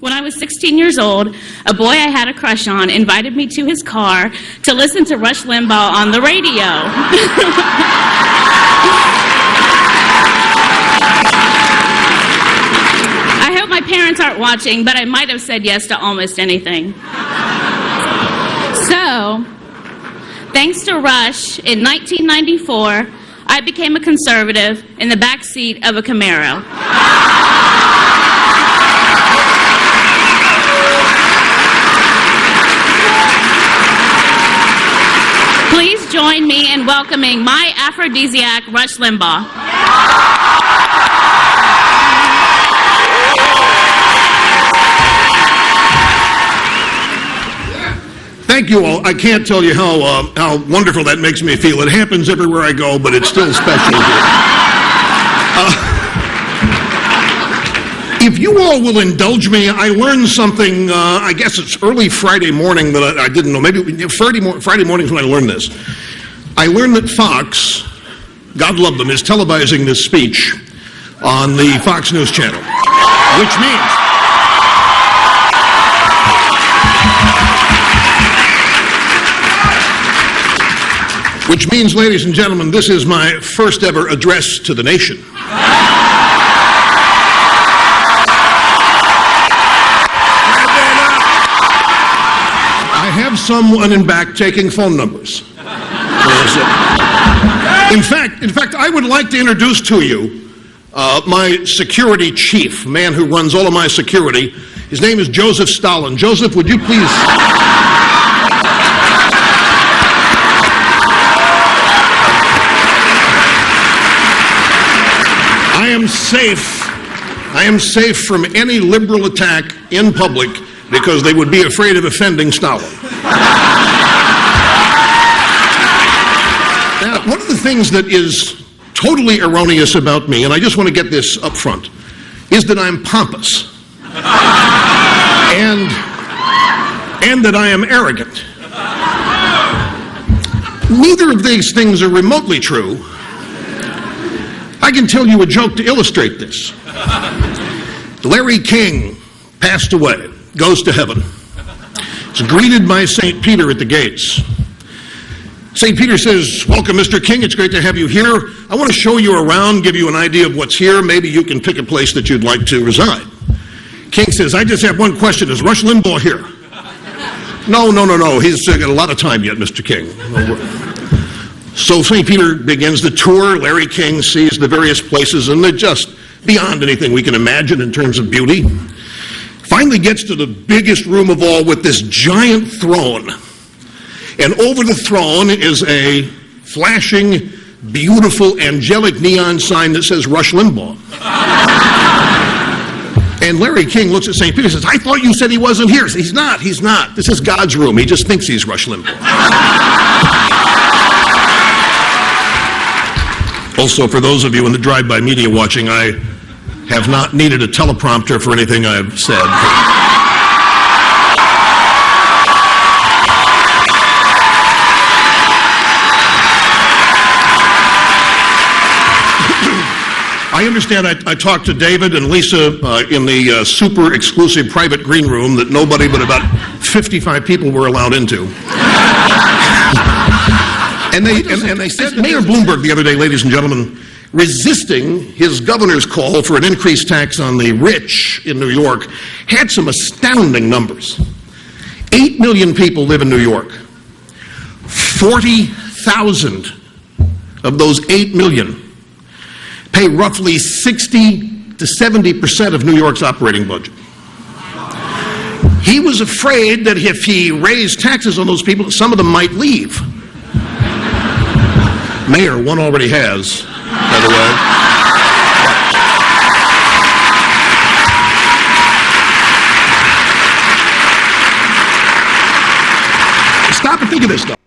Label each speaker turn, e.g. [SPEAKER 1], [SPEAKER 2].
[SPEAKER 1] When I was 16 years old, a boy I had a crush on invited me to his car to listen to Rush Limbaugh on the radio. I hope my parents aren't watching, but I might have said yes to almost anything. So, thanks to Rush, in 1994, I became a conservative in the back seat of a Camaro. Please join me in welcoming my aphrodisiac, Rush Limbaugh.
[SPEAKER 2] Thank you all. I can't tell you how wonderful that makes me feel. It happens everywhere I go, but it's still special here. If you all will indulge me, I learned something, I guess it's early Friday morning that I didn't know. Maybe Friday morning is when I learned this. I learned that Fox, God love them, is televising this speech on the Fox News channel, which means, ladies and gentlemen, this is my first ever address to the nation. I have someone in back taking phone numbers. In fact, I would like to introduce to you my security chief, a man who runs all of my security. His name is Joseph Stalin. Joseph, would you please... I am safe from any liberal attack in public because they would be afraid of offending Stalin. Now, one of the things that is totally erroneous about me, and I just want to get this up front, is that I'm pompous and that I am arrogant. Neither of these things are remotely true. I can tell you a joke to illustrate this. Larry King passed away, goes to heaven. He's greeted by St. Peter at the gates. St. Peter says, "Welcome, Mr. King. It's great to have you here. I want to show you around, give you an idea of what's here. Maybe you can pick a place that you'd like to reside." King says, "I just have one question. Is Rush Limbaugh here?" No. He's got a lot of time yet, Mr. King. So St. Peter begins the tour. Larry King sees the various places, and they're just beyond anything we can imagine in terms of beauty. Finally gets to the biggest room of all with this giant throne. And over the throne is a flashing, beautiful, angelic neon sign that says Rush Limbaugh. And Larry King looks at St. Peter and says, "I thought you said he wasn't here." He's not. This is God's room. He just thinks he's Rush Limbaugh. Also, for those of you in the drive-by media watching, I have not needed a teleprompter for anything I've said. I understand I talked to David and Lisa in the super exclusive private green room that nobody but about 55 people were allowed into. And they said Mayor Bloomberg the other day, ladies and gentlemen, resisting his governor's call for an increased tax on the rich in New York, had some astounding numbers. 8 million people live in New York. 40,000 of those 8 million pay roughly 60 to 70% of New York's operating budget. He was afraid that if he raised taxes on those people, some of them might leave. Mayor, one already has, by the way. Stop and think of this stuff.